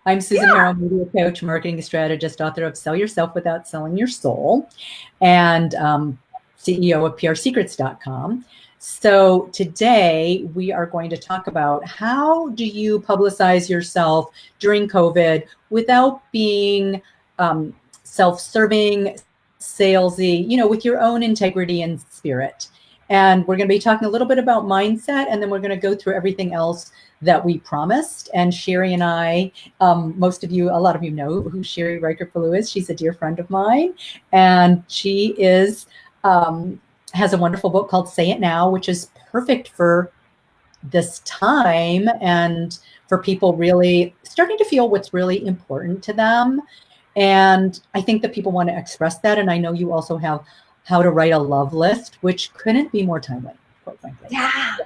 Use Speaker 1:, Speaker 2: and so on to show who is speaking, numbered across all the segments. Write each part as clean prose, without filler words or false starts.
Speaker 1: I'm Susan Harrow, media coach, marketing strategist, author of Sell Yourself Without Selling Your Soul, and CEO of PRSecrets.com. So today we are going to talk about how do you publicize yourself during COVID without being self-serving, salesy, with your own integrity and spirit. And we're going to be talking a little bit about mindset, and then we're going to go through everything else that we promised. And Sherry and I, a lot of you know who Sherry Riker-Palou is. She's a dear friend of mine, and she is has a wonderful book called Say It Now, which is perfect for this time and for people really starting to feel what's really important to them. And I think that people want to express that. And I know you also have How to Write a Love List, which couldn't be more timely, quite frankly.
Speaker 2: Yeah.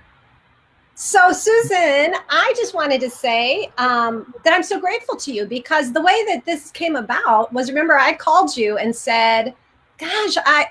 Speaker 2: So Susan, I just wanted to say that I'm so grateful to you, because the way that this came about was, remember, I called you and said, gosh, I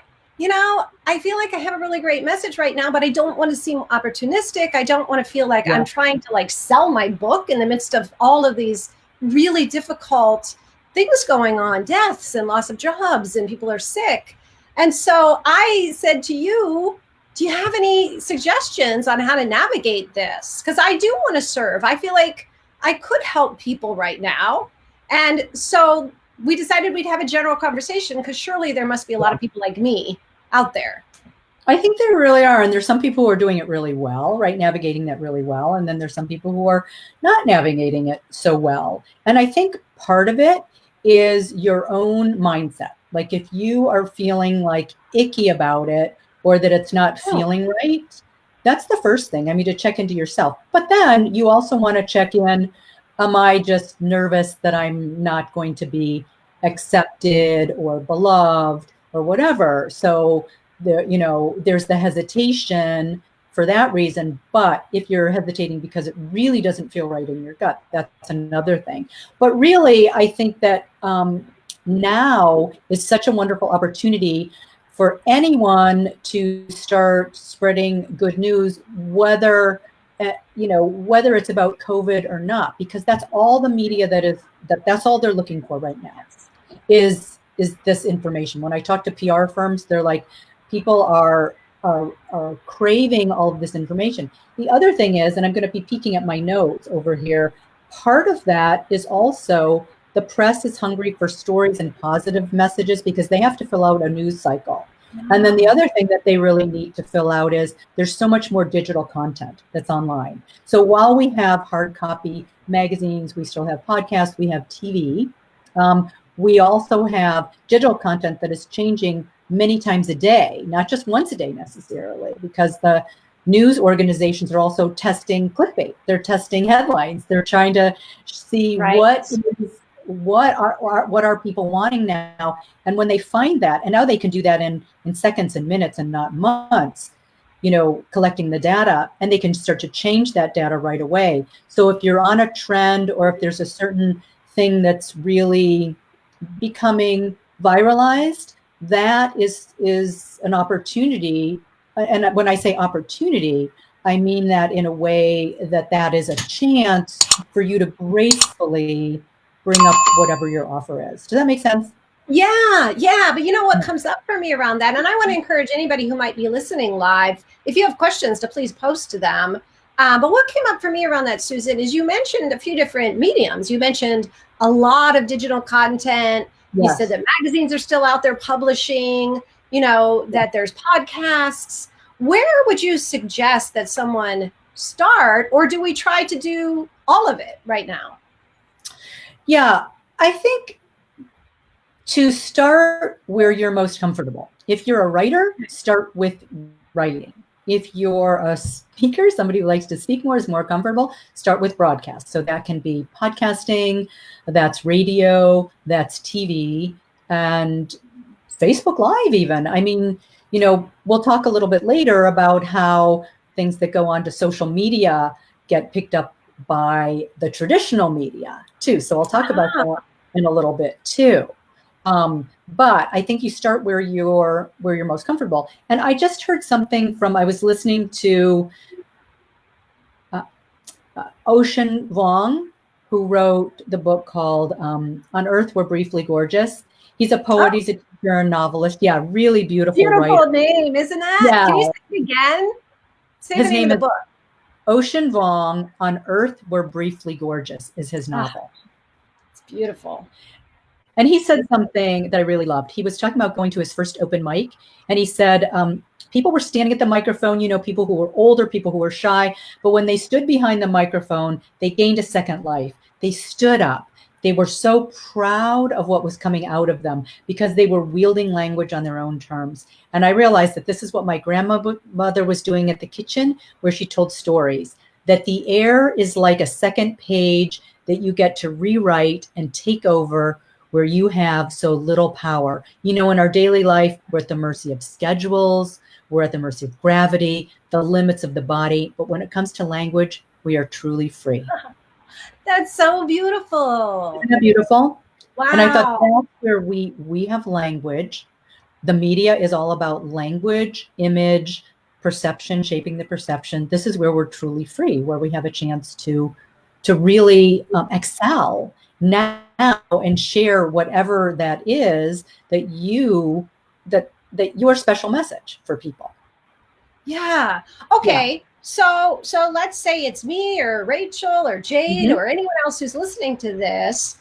Speaker 2: feel like I have a really great message right now, but I don't want to seem opportunistic. I don't want to feel like I'm trying to sell my book in the midst of all of these really difficult things going on, deaths and loss of jobs, and people are sick. And so I said to you, do you have any suggestions on how to navigate this? Because I do want to serve. I feel like I could help people right now. And so we decided we'd have a general conversation, because surely there must be a lot of people like me out there.
Speaker 1: I think there really are. And there's some people who are doing it really well, right? Navigating that really well. And then there's some people who are not navigating it so well. And I think part of it is your own mindset. Like if you are feeling icky about it, or that it's not feeling right, that's the first thing. I mean, to check into yourself. But then you also want to check in, am I just nervous that I'm not going to be accepted or beloved or whatever? So there's the hesitation for that reason. But if you're hesitating because it really doesn't feel right in your gut, that's another thing. But really, I think that now is such a wonderful opportunity for anyone to start spreading good news, whether it's about COVID or not, because that's all the media that's all they're looking for right now is this information. When I talk to PR firms, they're like, people are craving all of this information. The other thing is, and I'm going to be peeking at my notes over here, part of that is also the press is hungry for stories and positive messages, because they have to fill out a news cycle. And then the other thing that they really need to fill out is there's so much more digital content that's online. So while we have hard copy magazines, we still have podcasts, we have TV. We also have digital content that is changing many times a day, not just once a day necessarily, because the news organizations are also testing clickbait. They're testing headlines. They're trying to see what are people wanting now. And when they find that, and now they can do that in seconds and minutes and not months, collecting the data, and they can start to change that data right away. So if you're on a trend, or if there's a certain thing that's really becoming viralized, that is an opportunity. And when I say opportunity, I mean that in a way that is a chance for you to gracefully bring up whatever your offer is. Does that make sense?
Speaker 2: Yeah. But you know what comes up for me around that? And I want to encourage anybody who might be listening live, if you have questions, to please post to them. But what came up for me around that, Susan, is you mentioned a few different mediums. You mentioned a lot of digital content. Yes. You said that magazines are still out there publishing, that there's podcasts. Where would you suggest that someone start, or do we try to do all of it right now?
Speaker 1: Yeah, I think to start where you're most comfortable. If you're a writer, start with writing. If you're a speaker, somebody who likes to speak more, is more comfortable, start with broadcast. So that can be podcasting, that's radio, that's TV, and Facebook Live even. I mean, we'll talk a little bit later about how things that go on to social media get picked up by the traditional media too. So I'll talk about that in a little bit too. But I think you start where you're most comfortable. And I just heard something I was listening to Ocean Vuong, who wrote the book called On Earth We're Briefly Gorgeous. He's a poet, he's a teacher and novelist. Yeah, really beautiful writer.
Speaker 2: Beautiful name, isn't it?
Speaker 1: Yeah.
Speaker 2: Can you say it again? Say
Speaker 1: His
Speaker 2: the name of the book.
Speaker 1: Ocean Vuong, On Earth We're Briefly Gorgeous is his novel.
Speaker 2: It's beautiful.
Speaker 1: And he said something that I really loved. He was talking about going to his first open mic, and he said people were standing at the microphone, you know, people who were older, people who were shy, but when they stood behind the microphone, they gained a second life. They stood up. They were so proud of what was coming out of them because they were wielding language on their own terms. And I realized that this is what my grandmother was doing at the kitchen, where she told stories, that the air is like a second page that you get to rewrite and take over, where you have so little power. You know, in our daily life, we're at the mercy of schedules, we're at the mercy of gravity, the limits of the body. But when it comes to language, we are truly free.
Speaker 2: That's so beautiful.
Speaker 1: Isn't that beautiful?
Speaker 2: Wow.
Speaker 1: And I thought that's where we have language. The media is all about language, image, perception, shaping the perception. This is where we're truly free, where we have a chance to really excel now and share whatever that is that your special message for people.
Speaker 2: Yeah. Okay. Yeah. So let's say it's me or Rachel or Jade or anyone else who's listening to this.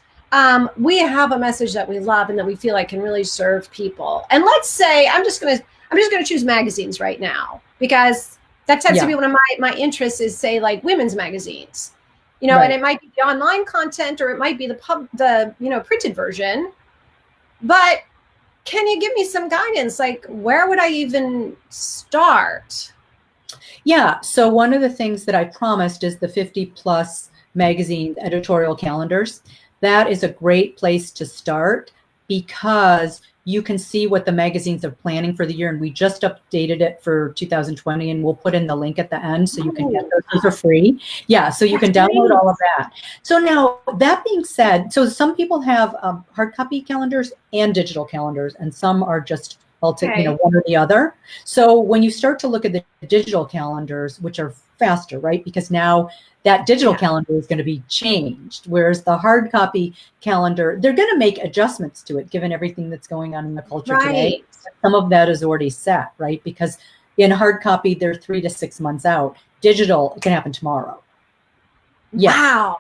Speaker 2: We have a message that we love and that we feel like can really serve people. And let's say I'm just gonna choose magazines right now, because that tends to be one of my interests, is say like women's magazines. You know, and it might be the online content or it might be the printed version. But can you give me some guidance? Like, where would I even start?
Speaker 1: Yeah. So one of the things that I promised is the 50+ magazine editorial calendars. That is a great place to start, because you can see what the magazines are planning for the year. And we just updated it for 2020, and we'll put in the link at the end so you can get those for free. Yeah, so you can download all of that. So now, that being said, so some people have hard copy calendars and digital calendars, and some are just one or the other. So when you start to look at the digital calendars, which are faster, right? Because now that digital calendar is going to be changed, whereas the hard copy calendar, they're going to make adjustments to it given everything that's going on in the culture today. Some of that is already set, right? Because in hard copy, they're 3 to 6 months out. Digital, it can happen tomorrow. Yeah.
Speaker 2: Wow.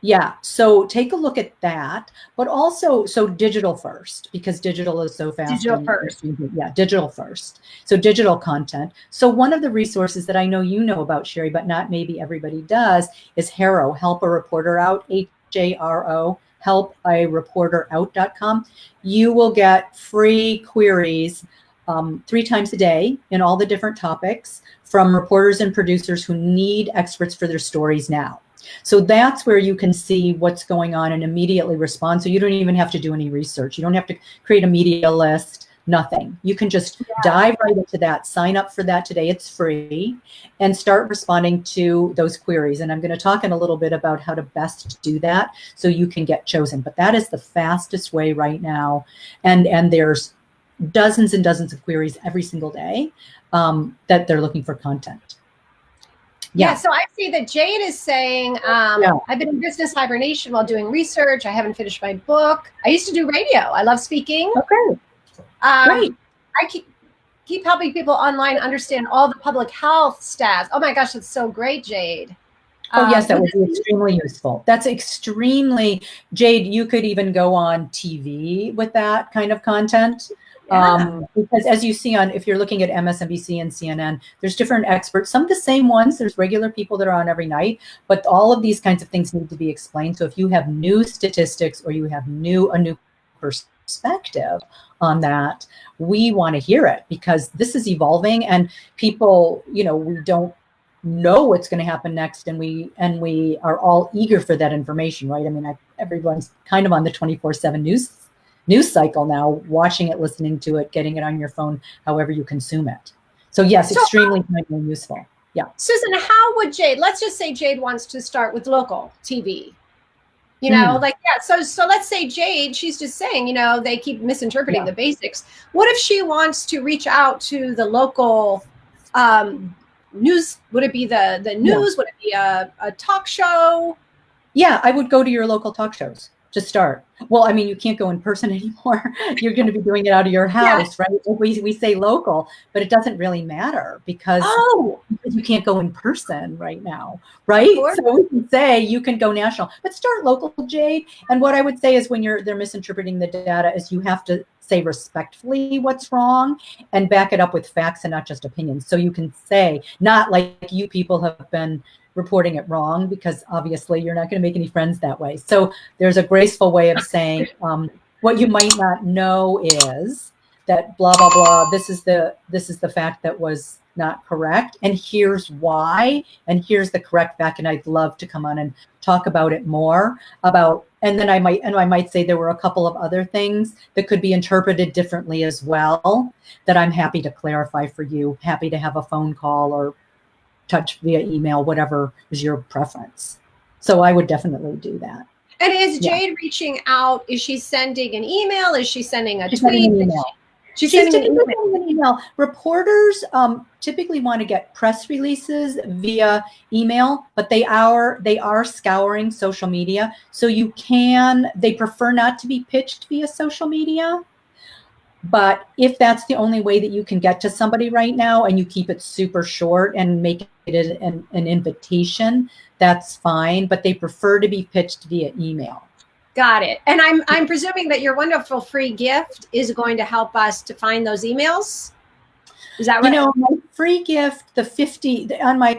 Speaker 1: Yeah. So take a look at that, but also, so digital first, because digital is so fast.
Speaker 2: Digital first.
Speaker 1: Yeah. Digital first. So digital content. So one of the resources that I know you know about, Sherry, but not maybe everybody does, is Harrow, Help a Reporter Out, HARO, helpareporterout.com. You will get free queries 3 times a day in all the different topics from reporters and producers who need experts for their stories now. So that's where you can see what's going on and immediately respond. So you don't even have to do any research. You don't have to create a media list, nothing. You can just dive right into that, sign up for that today. It's free, and start responding to those queries. And I'm going to talk in a little bit about how to best do that so you can get chosen. But that is the fastest way right now. And there's dozens and dozens of queries every single day that they're looking for content.
Speaker 2: Yeah, so I see that Jade is saying, I've been in business hibernation while doing research. I haven't finished my book. I used to do radio. I love speaking.
Speaker 1: Okay, great.
Speaker 2: I keep helping people online understand all the public health stats. Oh my gosh, that's so great, Jade.
Speaker 1: Oh, yes, that would be extremely useful. That's extremely, Jade, you could even go on TV with that kind of content. Because as you see if you're looking at MSNBC and CNN, there's different experts, some of the same ones. There's regular people that are on every night, but all of these kinds of things need to be explained. So if you have new statistics or you have a new perspective on that, we want to hear it, because this is evolving and people, we don't know what's going to happen next, and we are all eager for that information, right? I mean, everyone's kind of on the 24/7 news cycle now, watching it, listening to it, getting it on your phone, however you consume it. So yes, extremely timely, useful. Yeah.
Speaker 2: Susan, how would Jade, let's just say Jade wants to start with local TV, so let's say Jade, she's just saying, they keep misinterpreting the basics. What if she wants to reach out to the local news? Would it be the news? Would it be a talk show?
Speaker 1: Yeah, I would go to your local talk shows to start. Well, I mean, you can't go in person anymore. You're going to be doing it out of your
Speaker 2: Yeah.
Speaker 1: house, right? We say local, but it doesn't really matter because
Speaker 2: Oh,
Speaker 1: you can't go in person right now,
Speaker 2: of
Speaker 1: right?
Speaker 2: course.
Speaker 1: So we can say you can go national, but start local, Jade. And what I would say is when they're misinterpreting the data is you have to say respectfully what's wrong and back it up with facts and not just opinions. So you can say, not like you people have been reporting it wrong, because obviously you're not going to make any friends that way. So there's a graceful way of saying what you might not know is that blah blah blah. This is the fact that was not correct, and here's why, and here's the correct fact. And I'd love to come on and talk about it more about. And then I might say there were a couple of other things that could be interpreted differently as well that I'm happy to clarify for you. Happy to have a phone call or touch via email, whatever is your preference. So I would definitely do that.
Speaker 2: And is
Speaker 1: Yeah.
Speaker 2: Jade reaching out? Is she sending an email? Is she sending a
Speaker 1: She's
Speaker 2: tweet?
Speaker 1: sending an email.
Speaker 2: She's sending an email.
Speaker 1: Sending an email. Reporters typically want to get press releases via email, but they are scouring social media. So they prefer not to be pitched via social media. But if that's the only way that you can get to somebody right now and you keep it super short and make it an invitation, that's fine. But they prefer to be pitched via email.
Speaker 2: Got it. And I'm presuming that your wonderful free gift is going to help us to find those emails. Is that right?
Speaker 1: My free gift, the 50 on my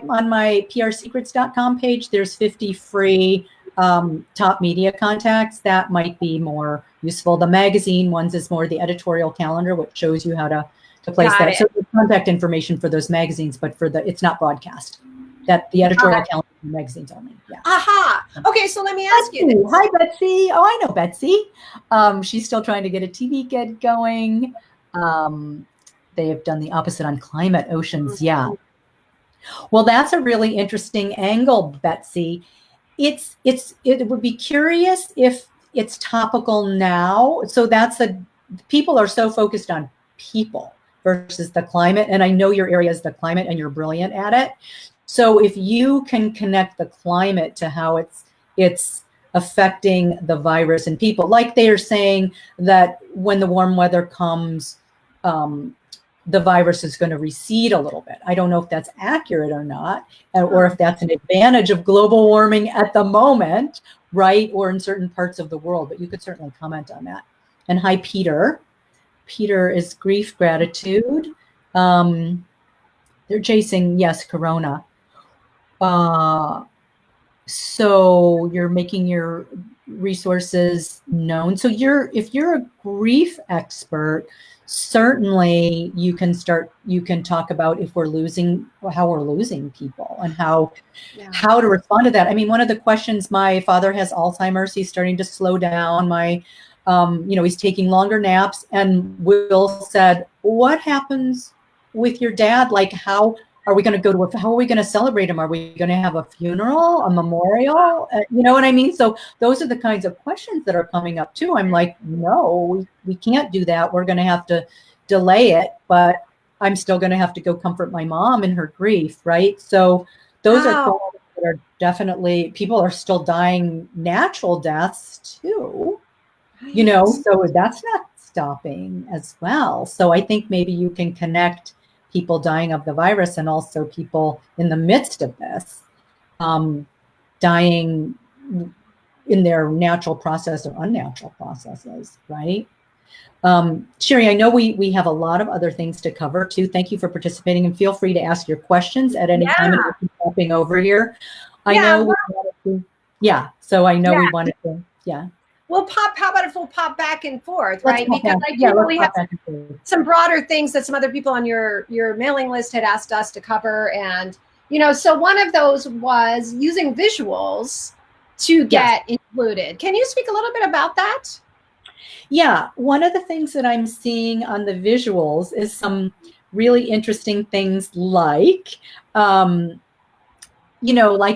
Speaker 1: prsecrets.com page, there's 50 free top media contacts that might be more useful. The magazine ones is more the editorial calendar, which shows you how to place
Speaker 2: Got
Speaker 1: that.
Speaker 2: it.
Speaker 1: So there's contact information for those magazines, but it's not broadcast. That the editorial calendar magazines only. Yeah.
Speaker 2: Aha. Okay, so let me ask you this.
Speaker 1: Hi, Betsy. Oh, I know Betsy. She's still trying to get a TV gig going. They have done the opposite on climate oceans. Yeah. Well, that's a really interesting angle, Betsy. It would be curious if it's topical now. So people are so focused on people versus the climate. And I know your area is the climate and you're brilliant at it. So if you can connect the climate to how it's affecting the virus and people, like they are saying that when the warm weather comes, the virus is going to recede a little bit. I don't know if that's accurate or not, or if that's an advantage of global warming at the moment, right? Or in certain parts of the world, but you could certainly comment on that. And hi, Peter. Peter is grief gratitude. They're chasing, yes, Corona. So you're making your resources known. So if you're a grief expert, certainly you can talk about how we're losing people and how to respond to that. I mean, one of the questions, my father has Alzheimer's. He's starting to slow down. He's taking longer naps. And Will said, what happens with your dad? Like, how are we going to how are we going to celebrate him? Are we going to have a funeral, a memorial? You know what I mean? So those are the kinds of questions that are coming up too. I'm like, no, we can't do that. We're going to have to delay it, but I'm still going to have to go comfort my mom in her grief. Right. So those are things that are definitely, people are still dying natural deaths too, so that's not stopping as well. So I think maybe you can connect people dying of the virus and also people in the midst of this dying in their natural process or unnatural processes, right? Sherry, I know we have a lot of other things to cover too. Thank you for participating, and feel free to ask your questions at any time. And we'll keep popping over here. I know we wanted to.
Speaker 2: How about if we'll pop back and forth, right? Because we have some broader things that some other people on your mailing list had asked us to cover. And, so one of those was using visuals to get included. Can you speak a little bit about that?
Speaker 1: Yeah. One of the things that I'm seeing on the visuals is some really interesting things like, like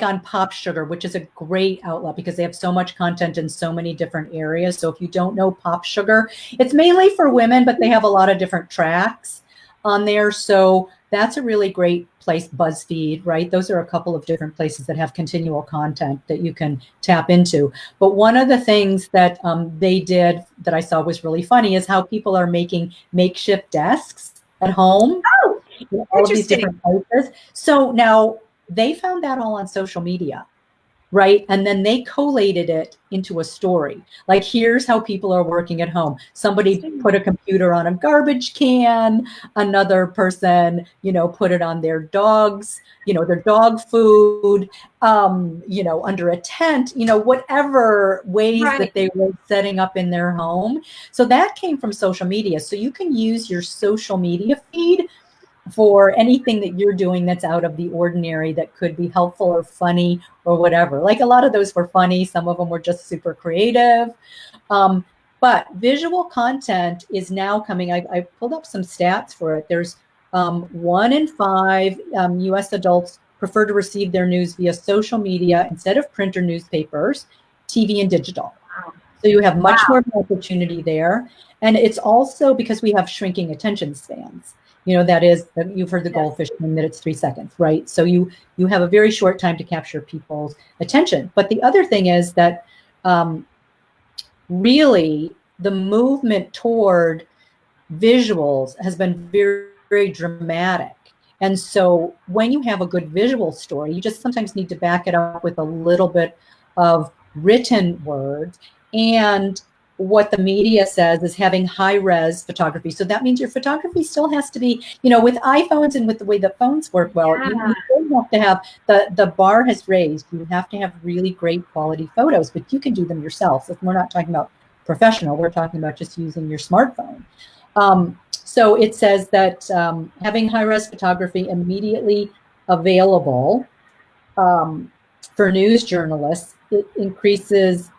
Speaker 1: on Pop Sugar, which is a great outlet because they have so much content in so many different areas. So if you don't know Pop Sugar, it's mainly for women, but they have a lot of different tracks. on there. So that's a really great place. BuzzFeed, right? Those are a couple of different places that have continual content that you can tap into. But one of the things that they did that I saw was really funny is how people are making makeshift desks at home.
Speaker 2: Oh,
Speaker 1: all of these different places. So now they found that all on social media, right? And then they collated it into a story. Like, here's how people are working at home. Somebody put a computer on a garbage can. Another person, put it on their dogs, their dog food, under a tent, whatever ways that they were setting up in their home. So that came from social media. So you can use your social media feed for anything that you're doing that's out of the ordinary, that could be helpful or funny or whatever. Like, a lot of those were funny. Some of them were just super creative. But visual content is now coming. I pulled up some stats for it. There's 1 in 5 US adults prefer to receive their news via social media instead of print or newspapers, TV and digital. So you have much more opportunity there. And it's also because we have shrinking attention spans. That is, you've heard the goldfish thing, that it's 3 seconds, right? So you have a very short time to capture people's attention. But the other thing is that really the movement toward visuals has been very, very dramatic. And so when you have a good visual story, you just sometimes need to back it up with a little bit of written words. And what the media says is having high-res photography. So that means your photography still has to be, with iPhones and with the way that phones work well, you still have to have, the bar has raised. You have to have really great quality photos, but you can do them yourself. If we're not talking about professional, we're talking about just using your smartphone. So it says that having high-res photography immediately available for news journalists, it increases.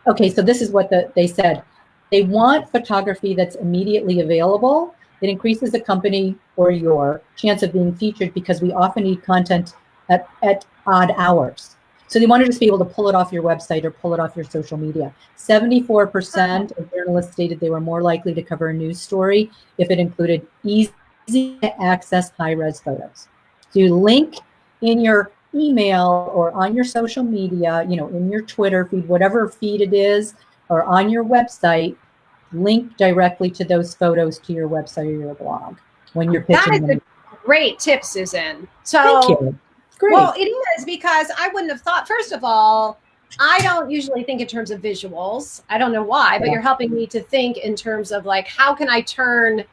Speaker 1: Okay, so this is what they said. They want photography that's immediately available. It increases the company or your chance of being featured because we often need content at odd hours. So they want to just be able to pull it off your website or pull it off your social media. 74% of journalists stated they were more likely to cover a news story if it included easy to access high-res photos. So you link in your email or on your social media, in your Twitter feed, whatever feed it is, or on your website, link directly to those photos to your website or your blog when you're pitching them.
Speaker 2: That is a great tip, Susan. So,
Speaker 1: thank you. Great.
Speaker 2: Well, it is, because I wouldn't have thought, first of all, I don't usually think in terms of visuals. I don't know why, but you're helping me to think in terms of, like, how can I turn,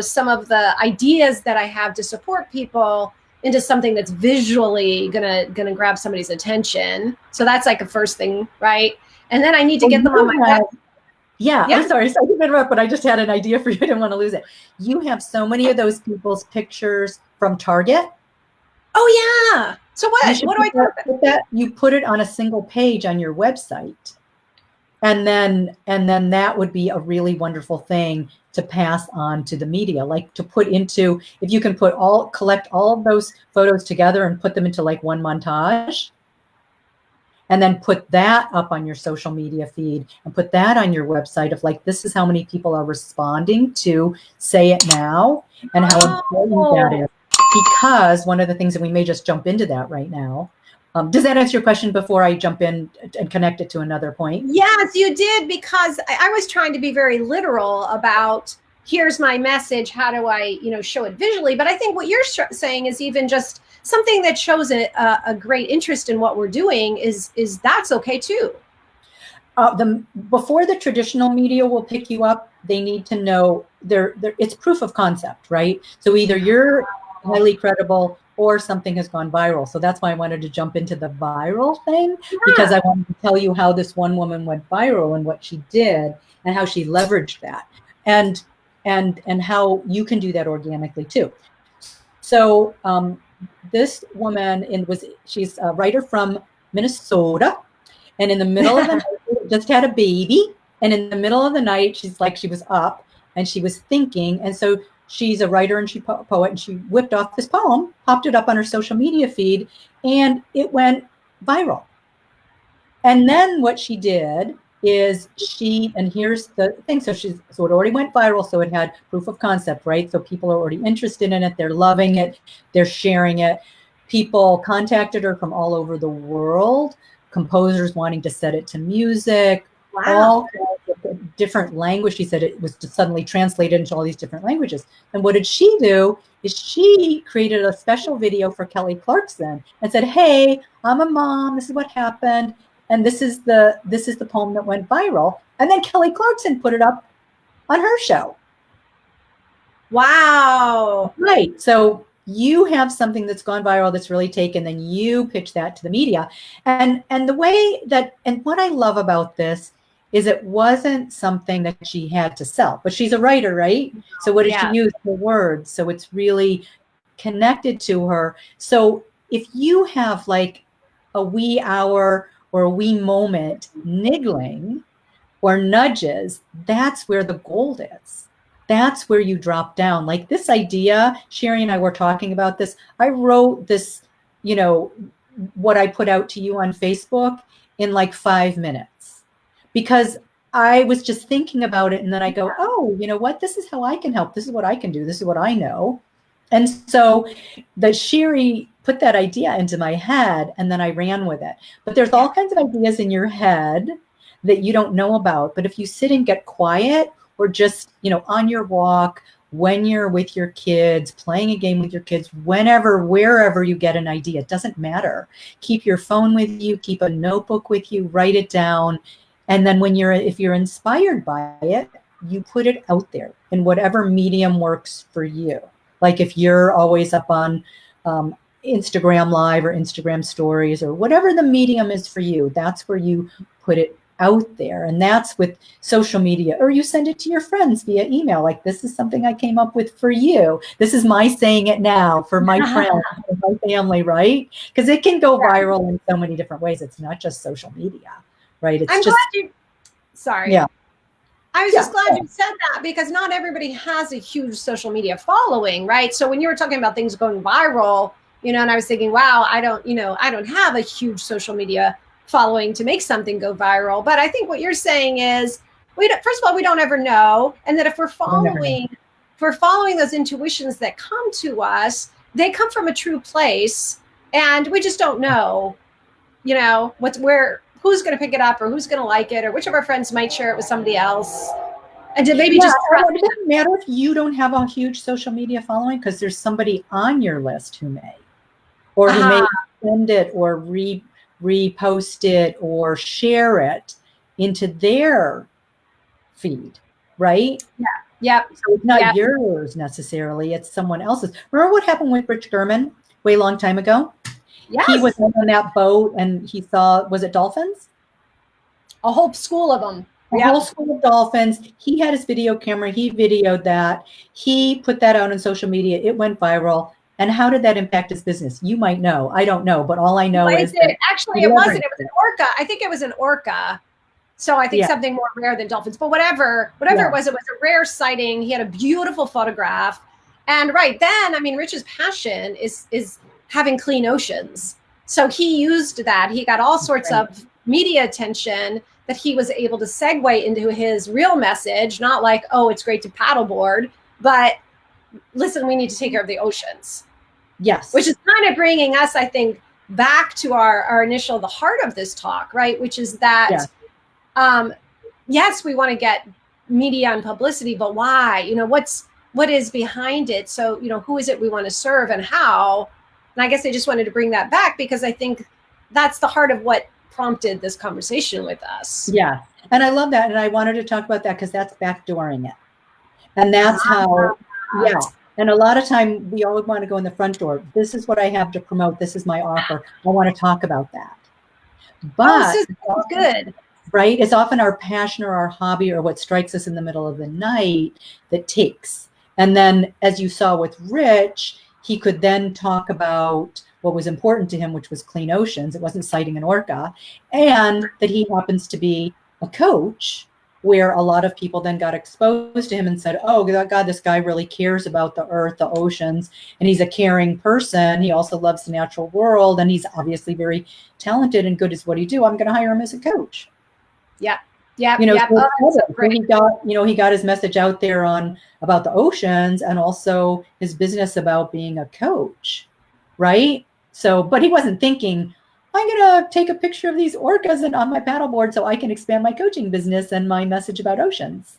Speaker 2: some of the ideas that I have to support people into something that's visually gonna grab somebody's attention. So that's like a first thing, right? And then I need to get them on my website.
Speaker 1: Yeah, I'm sorry. So I didn't interrupt, but I just had an idea for you. I didn't want to lose it. You have so many of those people's pictures from Target.
Speaker 2: Oh yeah. So what do I do with
Speaker 1: that? You put it on a single page on your website. And then that would be a really wonderful thing to pass on to the media, like to put into, if you can collect all of those photos together and put them into like one montage, and then put that up on your social media feed and put that on your website of, like, this is how many people are responding to Say It Now and how important that is. Because one of the things, and we may just jump into that right now, does that answer your question before I jump in and connect it to another point?
Speaker 2: Yes, you did, because I was trying to be very literal about, here's my message, how do I, show it visually? But I think what you're saying is even just something that shows a great interest in what we're doing is that's okay too.
Speaker 1: Before the traditional media will pick you up, they need to know it's proof of concept, right? So either you're highly credible or something has gone viral. So that's why I wanted to jump into the viral thing, because I wanted to tell you how this one woman went viral and what she did and how she leveraged that, and how you can do that organically too. So this woman she's a writer from Minnesota, and in the middle of the night, just had a baby, and in the middle of the night, she was up and she was thinking, and so she's a writer and poet, and she whipped off this poem, popped it up on her social media feed, and it went viral. And then what she did is and here's the thing. So it already went viral. So it had proof of concept, right? So people are already interested in it. They're loving it. They're sharing it. People contacted her from all over the world, composers wanting to set it to music, all different language. She said it was just suddenly translated into all these different languages. And what did she do is she created a special video for Kelly Clarkson and said, hey, I'm a mom. This is what happened. And this is the poem that went viral. And then Kelly Clarkson put it up on her show.
Speaker 2: Wow.
Speaker 1: Right. So you have something that's gone viral that's really taken, then you pitch that to the media. And the way that, and what I love about this is it wasn't something that she had to sell, but she's a writer, right? So what did she use? The words. So it's really connected to her. So if you have like a wee hour or a wee moment niggling or nudges, that's where the gold is. That's where you drop down. Like this idea, Sherry and I were talking about this. I wrote this, what I put out to you on Facebook in like 5 minutes because I was just thinking about it. And then I go, oh, you know what? This is how I can help. This is what I can do. This is what I know. And so the Sherry put that idea into my head and then I ran with it. But there's all kinds of ideas in your head that you don't know about. But if you sit and get quiet or just, on your walk, when you're with your kids, playing a game with your kids, whenever, wherever you get an idea, it doesn't matter. Keep your phone with you, keep a notebook with you, write it down. And then if you're inspired by it, you put it out there in whatever medium works for you. Like if you're always up on Instagram Live or Instagram Stories or whatever the medium is for you, that's where you put it out there. And that's with social media, or you send it to your friends via email. Like, this is something I came up with for you. This is my saying it now for my friends, for my family, right? Because it can go viral in so many different ways. It's not just social media, right? It's
Speaker 2: sorry.
Speaker 1: Yeah.
Speaker 2: I was just glad you said that because not everybody has a huge social media following, right? So when you were talking about things going viral, and I was thinking, wow, I don't have a huge social media following to make something go viral. But I think what you're saying is, first of all, we don't ever know. And that if we're following those intuitions that come to us, they come from a true place. And we just don't know, who's going to pick it up or who's going to like it or which of our friends might share it with somebody else. And to maybe just
Speaker 1: it doesn't matter if you don't have a huge social media following, because there's somebody on your list who may, or who may send it or repost it or share it into their feed, right?
Speaker 2: Yeah.
Speaker 1: So it's not yours necessarily, it's someone else's. Remember what happened with Rich German way long time ago?
Speaker 2: Yes.
Speaker 1: He was on that boat and he saw, was it dolphins?
Speaker 2: A whole school of them.
Speaker 1: A whole school of dolphins. He had his video camera. He videoed that. He put that out on social media. It went viral. And how did that impact his business? You might know. I don't know. But all I know is that
Speaker 2: actually, it wasn't. It was an orca. I think it was an orca. So I think something more rare than dolphins. But whatever it was a rare sighting. He had a beautiful photograph. And right then, Rich's passion is having clean oceans. So he used that. He got all sorts of media attention that he was able to segue into his real message, not like, oh, it's great to paddleboard, but listen, we need to take care of the oceans.
Speaker 1: Yes.
Speaker 2: Which is kind of bringing us, I think, back to our initial, the heart of this talk, right? Which is that, yes, we want to get media and publicity, but why? What is behind it? So, who is it we want to serve and how? And I guess I just wanted to bring that back because I think that's the heart of what prompted this conversation with us.
Speaker 1: Yeah. And I love that. And I wanted to talk about that because that's backdooring it. And that's how, And a lot of time we always want to go in the front door. This is what I have to promote. This is my offer. I want to talk about that. But
Speaker 2: good.
Speaker 1: Right? It's often our passion or our hobby or what strikes us in the middle of the night that takes. And then as you saw with Rich, he could then talk about what was important to him, which was clean oceans. It wasn't sighting an orca. And that he happens to be a coach, where a lot of people then got exposed to him and said, oh, God, this guy really cares about the earth, the oceans, and he's a caring person. He also loves the natural world, and he's obviously very talented and good at what he do. I'm going to hire him as a coach.
Speaker 2: Yeah. Yep.
Speaker 1: You know,
Speaker 2: Yep.
Speaker 1: so
Speaker 2: Oh, that's so
Speaker 1: he
Speaker 2: great.
Speaker 1: got, he got his message out there on about the oceans and also his business about being a coach, right? So, but he wasn't thinking, I'm gonna take a picture of these orcas and on my paddleboard so I can expand my coaching business and my message about oceans.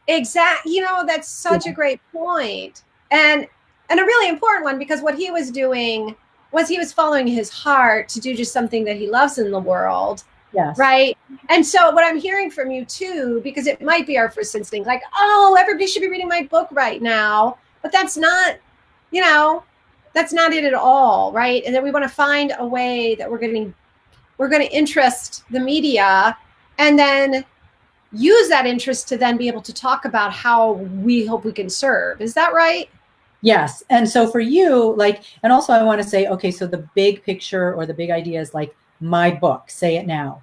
Speaker 2: Exactly. You know, that's such a great point. And a really important one, because what he was doing was he was following his heart to do just something that he loves in the world.
Speaker 1: Yes.
Speaker 2: Right. And so what I'm hearing from you too, because it might be our first instinct, like, oh, everybody should be reading my book right now. But that's not, you know, that's not it at all. Right. And then we want to find a way that we're going to interest the media and then use that interest to then be able to talk about how we hope we can serve. Is that right?
Speaker 1: Yes. And so for you, like, and also I want to say, okay, so the big picture or the big idea is like my book, Say It Now.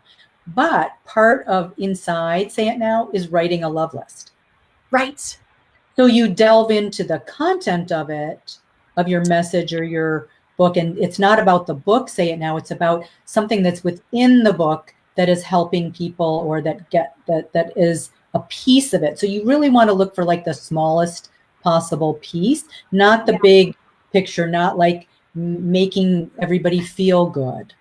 Speaker 1: But part of inside Say It Now is writing a love list.
Speaker 2: Right.
Speaker 1: So you delve into the content of it, of your message or your book. And it's not about the book, Say It Now. It's about something that's within the book that is helping people or that is a piece of it. So you really want to look for like the smallest possible piece, not the big picture, not like making everybody feel good.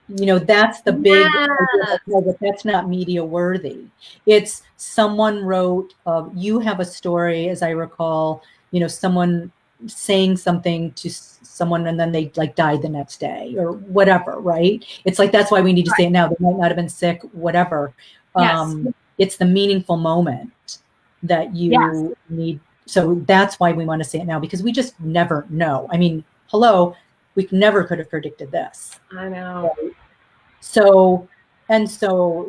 Speaker 1: That's the big idea, but that's not media worthy. It's someone wrote, you have a story, as I recall, someone saying something to someone and then they like died the next day or whatever, right? It's like, that's why we need to say it now. They might not have been sick, whatever.
Speaker 2: Yes.
Speaker 1: It's the meaningful moment that you need. So that's why we want to say it now, because we just never know. I mean, hello, we never could have predicted this.
Speaker 2: I know.
Speaker 1: Right? So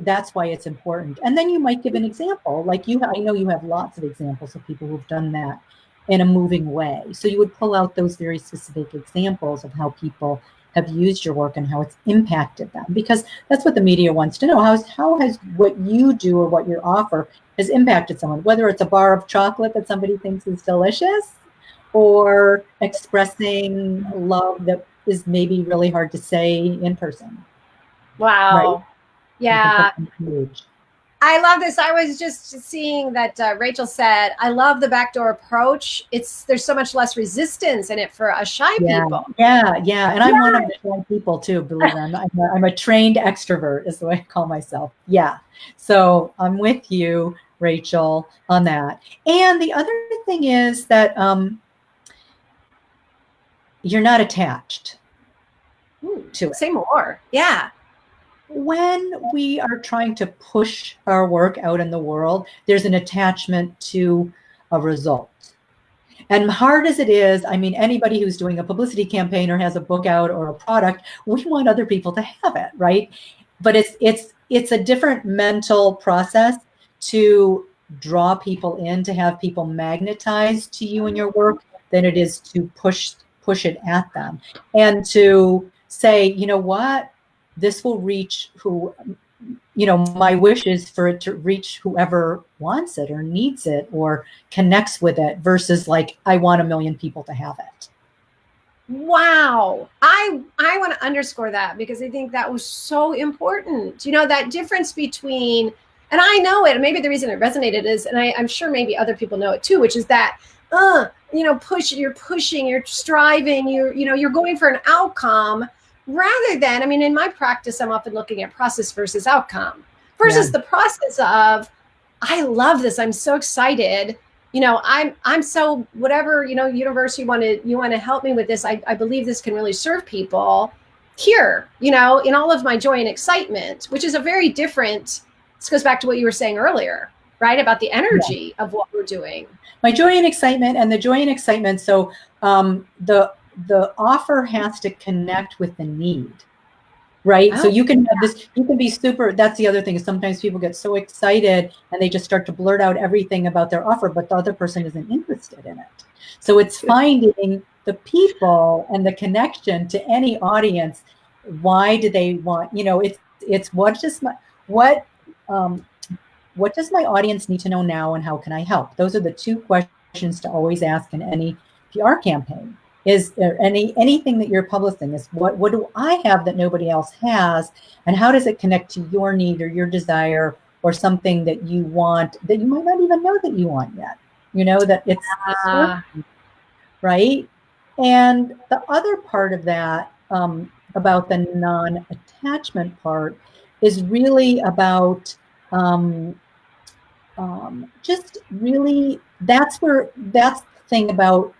Speaker 1: that's why it's important. And then you might give an example, like I know you have lots of examples of people who've done that in a moving way. So you would pull out those very specific examples of how people have used your work and how it's impacted them, because that's what the media wants to know. How has what you do or what you offer has impacted someone, whether it's a bar of chocolate that somebody thinks is delicious or expressing love that is maybe really hard to say in person.
Speaker 2: Wow.
Speaker 1: Right?
Speaker 2: Yeah. I love this. I was just seeing that Rachel said, I love the backdoor approach. There's so much less resistance in it for us shy people.
Speaker 1: Yeah. And I'm one of the shy people too, believe it or not. I'm a trained extrovert is the way I call myself. Yeah. So I'm with you, Rachel, on that. And the other thing is that you're not attached to it.
Speaker 2: Say more. Yeah.
Speaker 1: When we are trying to push our work out in the world, there's an attachment to a result. And hard as it is, I mean, anybody who's doing a publicity campaign or has a book out or a product, we want other people to have it, right? But it's a different mental process to draw people in, to have people magnetized to you and your work than it is to push it at them. And to say, you know what? This will reach my wish is for it to reach whoever wants it or needs it or connects with it versus like, I want 1 million people to have it.
Speaker 2: Wow. I want to underscore that because I think that was so important. That difference between, and I know it, and maybe the reason it resonated is, and I'm sure maybe other people know it too, which is that, you're pushing, you're striving, you're going for an outcome. Rather than, I mean, in my practice, I'm often looking at process versus outcome versus the process of, I love this. I'm so excited. I'm so whatever, universe you want to help me with this. I believe this can really serve people here, in all of my joy and excitement, which is a very different, this goes back to what you were saying earlier, right? About the energy of what we're doing.
Speaker 1: My joy and excitement and the joy and excitement. So the offer has to connect with the need, right? So you can have this, you can be super, that's the other thing is sometimes people get so excited and they just start to blurt out everything about their offer, but the other person isn't interested in it. So it's finding the people and the connection to any audience. Why do they want, it's what does my audience need to know now and how can I help? Those are the two questions to always ask in any PR campaign. Is there anything that you're publishing is what do I have that nobody else has? And how does it connect to your need or your desire or something that you want that you might not even know that you want yet, that it's right. And the other part of that, about the non-attachment part, is really about just really, that's the thing about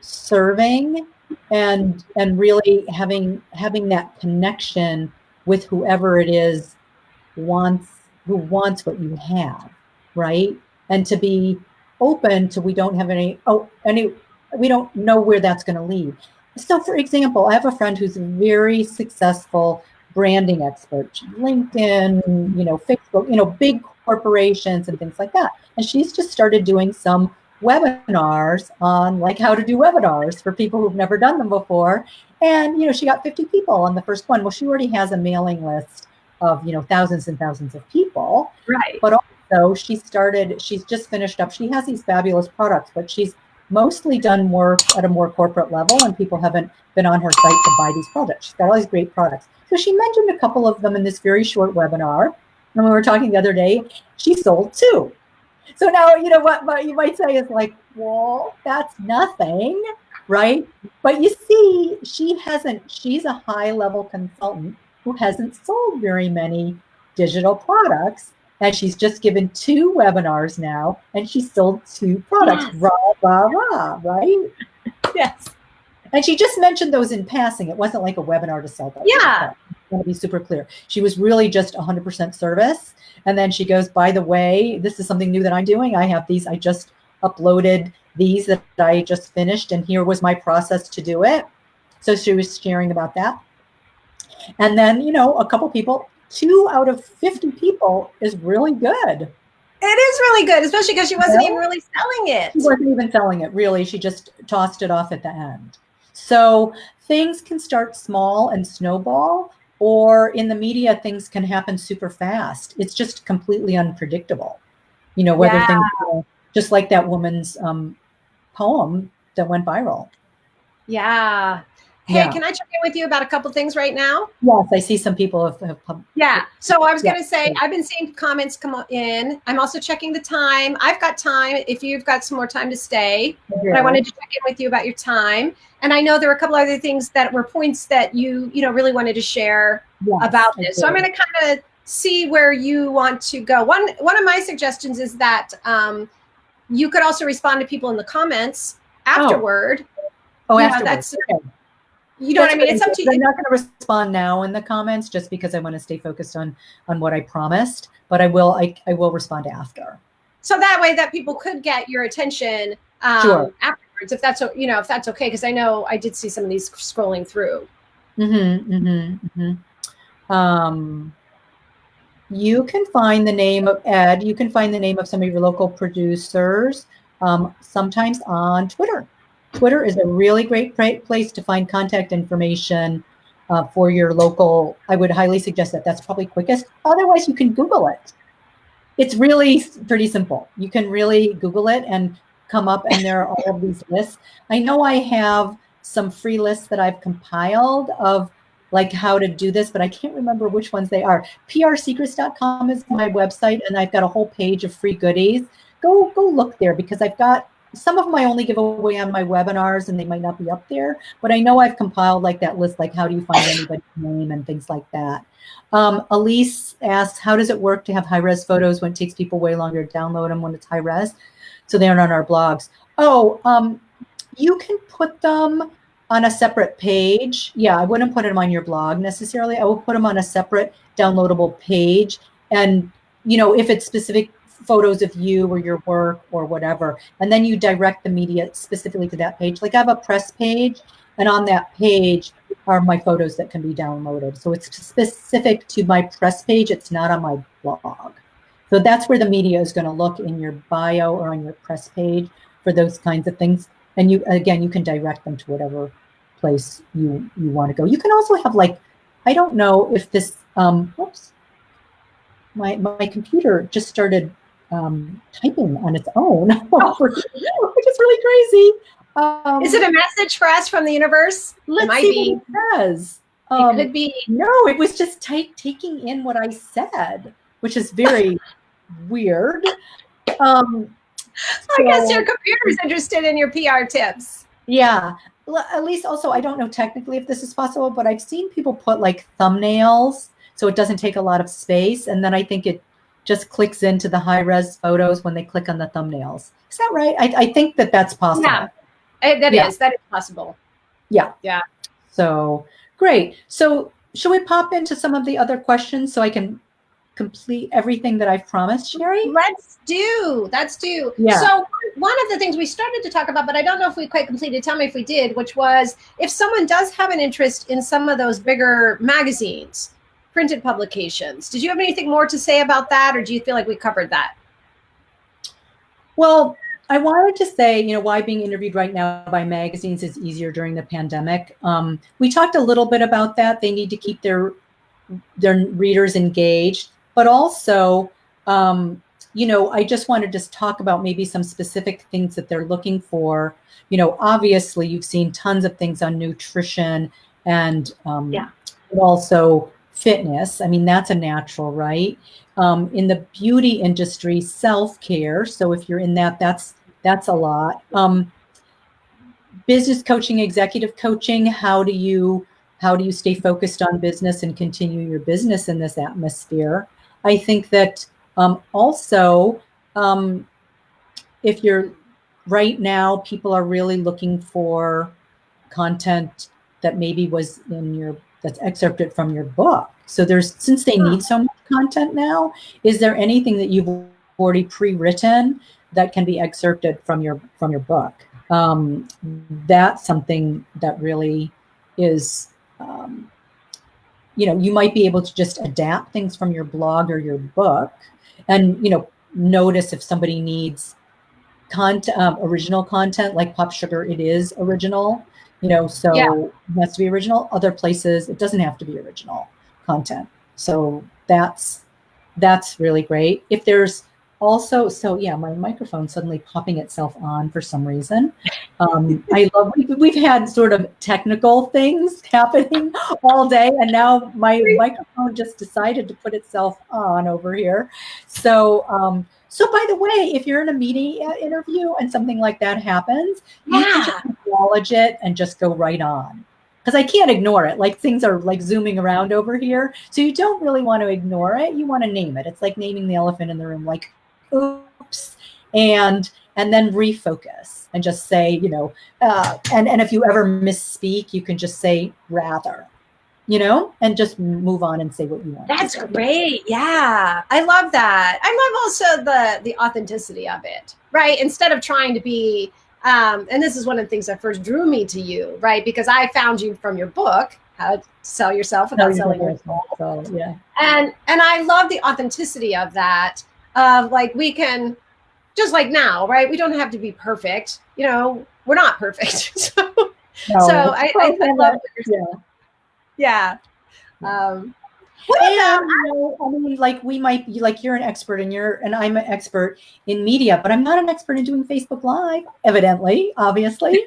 Speaker 1: serving and really having that connection with whoever it is who wants what you have, right? And to be open to, we don't have we don't know where that's going to lead. So for example, I have a friend who's a very successful branding expert, LinkedIn, Facebook, big corporations and things like that. And she's just started doing some webinars on like how to do webinars for people who've never done them before. And, she got 50 people on the first one. Well, she already has a mailing list of, thousands and thousands of people.
Speaker 2: Right.
Speaker 1: But also she's just finished up. She has these fabulous products, but she's mostly done work at a more corporate level, and people haven't been on her site to buy these products. She's got all these great products. So she mentioned a couple of them in this very short webinar. And we were talking the other day, she sold 2. So now, what you might say is like, well, that's nothing, right? But you see, she's a high-level consultant who hasn't sold very many digital products. And she's just given 2 webinars now, and she sold 2 products. Yes. Rah, rah, rah, right?
Speaker 2: Yes.
Speaker 1: And she just mentioned those in passing. It wasn't like a webinar to sell them.
Speaker 2: Yeah.
Speaker 1: I want to be super clear. She was really just 100% service. And then she goes, by the way, this is something new that I'm doing. I have these, I just uploaded these that I just finished, and here was my process to do it. So she was sharing about that. And then, a couple people, 2 out of 50 people is really good.
Speaker 2: It is really good, especially because she wasn't even really selling it.
Speaker 1: She wasn't even selling it, really. She just tossed it off at the end. So things can start small and snowball, or in the media, things can happen super fast. It's just completely unpredictable. Whether things, just like that woman's poem that went viral.
Speaker 2: Yeah. Hey, can I check in with you about a couple things right now?
Speaker 1: Yes, I see some people have
Speaker 2: yeah. So I was going to say, I've been seeing comments come in. I'm also checking the time. I've got time if you've got some more time to stay. But I wanted to check in with you about your time. And I know there were a couple other things that were points that you really wanted to share about this. So I'm going to kind of see where you want to go. One of my suggestions is that you could also respond to people in the comments afterward.
Speaker 1: Afterward.
Speaker 2: That's you know what I mean? It's up to you.
Speaker 1: I'm not going to respond now in the comments just because I want to stay focused on what I promised, but I will respond after.
Speaker 2: So that way that people could get your attention afterwards, if that's okay, because I know I did see some of these scrolling through.
Speaker 1: You can find the name of Ed. You can find the name of some of your local producers, sometimes on Twitter. Twitter is a really great place to find contact information for your local. I would highly suggest that. That's probably quickest. Otherwise, you can Google it. It's really pretty simple. You can really Google it and come up, and there are all of these lists. I know I have some free lists that I've compiled of like how to do this, but I can't remember which ones they are. PRsecrets.com is my website, and I've got a whole page of free goodies. Go look there, because I've got some of them I only give away on my webinars, and they might not be up there, but I know I've compiled like that list, like how do you find anybody's name and things like that. Elise asks, how does it work to have high-res photos when it takes people way longer to download them when it's high-res? So they aren't on our blogs. You can put them on a separate page. Yeah, I wouldn't put them on your blog necessarily. I will put them on a separate downloadable page. And, if it's specific photos of you or your work or whatever, and then you direct the media specifically to that page. Like I have a press page, and on that page are my photos that can be downloaded. So it's specific to my press page. It's not on my blog. So that's where the media is going to look, in your bio or on your press page, for those kinds of things. And you can direct them to whatever place you want to go. You can also have, like, I don't know if this, whoops, my computer just started typing on its own, which is really crazy.
Speaker 2: Is it a message for us from the universe?
Speaker 1: Let's see what it says.
Speaker 2: It could be.
Speaker 1: No, it was just taking in what I said, which is very weird.
Speaker 2: I guess your computer's interested in your PR tips.
Speaker 1: Yeah. At least also, I don't know technically if this is possible, but I've seen people put like thumbnails so it doesn't take a lot of space. And then I think it just clicks into the high res photos when they click on the thumbnails. Is that right? I think that that's possible.
Speaker 2: Yeah, that is possible.
Speaker 1: Yeah.
Speaker 2: Yeah.
Speaker 1: So great. So should we pop into some of the other questions so I can complete everything that I've promised, Sherry?
Speaker 2: Let's do.
Speaker 1: Yeah.
Speaker 2: So one of the things we started to talk about, but I don't know if we quite completed, tell me if we did, which was if someone does have an interest in some of those bigger magazines, printed publications, did you have anything more to say about that, or do you feel like we covered that?
Speaker 1: Well, I wanted to say, why being interviewed right now by magazines is easier during the pandemic. We talked a little bit about that. They need to keep their readers engaged, but also, I just wanted to talk about maybe some specific things that they're looking for. Obviously you've seen tons of things on nutrition and but also fitness. I mean, that's a natural, right? In the beauty industry, self-care. So if you're in that, that's a lot. Business coaching, executive coaching. How do you stay focused on business and continue your business in this atmosphere? I think that also, if you're right now, people are really looking for content that maybe was that's excerpted from your book. So since they need so much content now, is there anything that you've already pre-written that can be excerpted from your book? That's something that really is, you might be able to just adapt things from your blog or your book and, notice if somebody needs original content like Pop Sugar, it is original, so it has to be original. Other places, it doesn't have to be original content. So that's really great. If there's also, my microphone suddenly popping itself on for some reason. We've had sort of technical things happening all day, and now my microphone just decided to put itself on over here. So by the way, if you're in a media interview and something like that happens, you can just acknowledge it and just go right on. Because I can't ignore it. Like things are like zooming around over here. So you don't really want to ignore it. You want to name it. It's like naming the elephant in the room, like, oops, and then refocus and just say, and if you ever misspeak, you can just say rather, and just move on and say what you want.
Speaker 2: That's great. Yeah. I love that. I love also the authenticity of it, right? Instead of trying to be, and this is one of the things that first drew me to you, right? Because I found you from your book, How to Sell Yourself Without Selling Yourself.
Speaker 1: So, yeah.
Speaker 2: And I love the authenticity of that. Like we can, just like now, right? We don't have to be perfect. We're not perfect. So I love what you're saying. Yeah.
Speaker 1: Like we might be like, you're an expert and I'm an expert in media, but I'm not an expert in doing Facebook Live, evidently, obviously.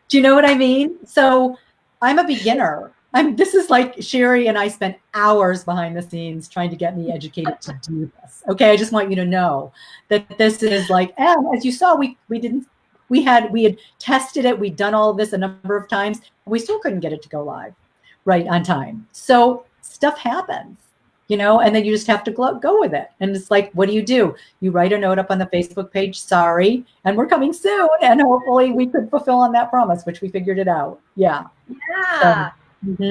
Speaker 1: Do you know what I mean? So I'm a beginner. This is like Sherry and I spent hours behind the scenes trying to get me educated to do this. Okay. I just want you to know that this is like, and as you saw, we had tested it. We'd done all of this a number of times. And we still couldn't get it to go live right on time. So stuff happens, and then you just have to go with it. And it's like, what do? You write a note up on the Facebook page, sorry, and we're coming soon. And hopefully we could fulfill on that promise, which we figured it out. Yeah.
Speaker 2: Yeah.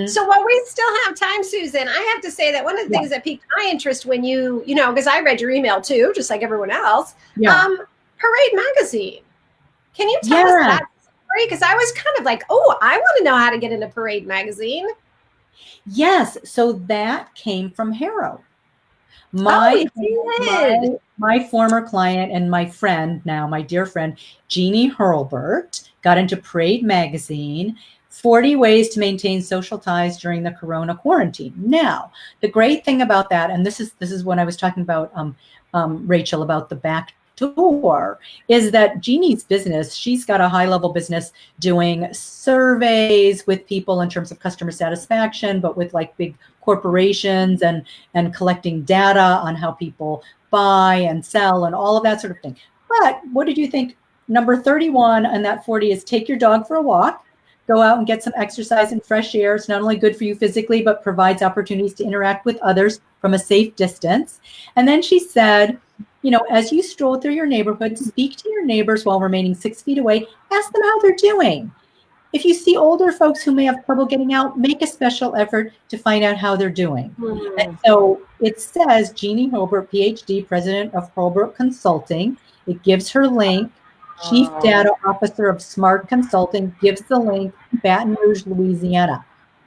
Speaker 2: So while we still have time, Susan, I have to say that one of the things that piqued my interest when you because I read your email too, just like everyone else, Parade Magazine. Can you tell us that story? Because I was kind of like, oh, I want to know how to get into Parade Magazine.
Speaker 1: Yes. So that came from Harrow. My former client and my friend now, my dear friend, Jeannie Hurlbert, got into Parade Magazine, 40 ways to maintain social ties during the Corona quarantine. Now, the great thing about that, and this is when I was talking about Rachel, about the door is that Jeannie's business, she's got a high level business doing surveys with people in terms of customer satisfaction, but with like big corporations and collecting data on how people buy and sell and all of that sort of thing. But what did you think? Number 31 and that 40 is take your dog for a walk. Go out and get some exercise and fresh air. It's not only good for you physically, but provides opportunities to interact with others from a safe distance. And then she said, you know, as you stroll through your neighborhood, speak to your neighbors while remaining 6 feet away. Ask them how they're doing. If you see older folks who may have trouble getting out, make a special effort to find out how they're doing. And so it says Jeannie Holbrook, PhD, president of Holbrook Consulting. It gives her link. Chief Data Officer of Smart Consulting, gives the link, Baton Rouge, Louisiana.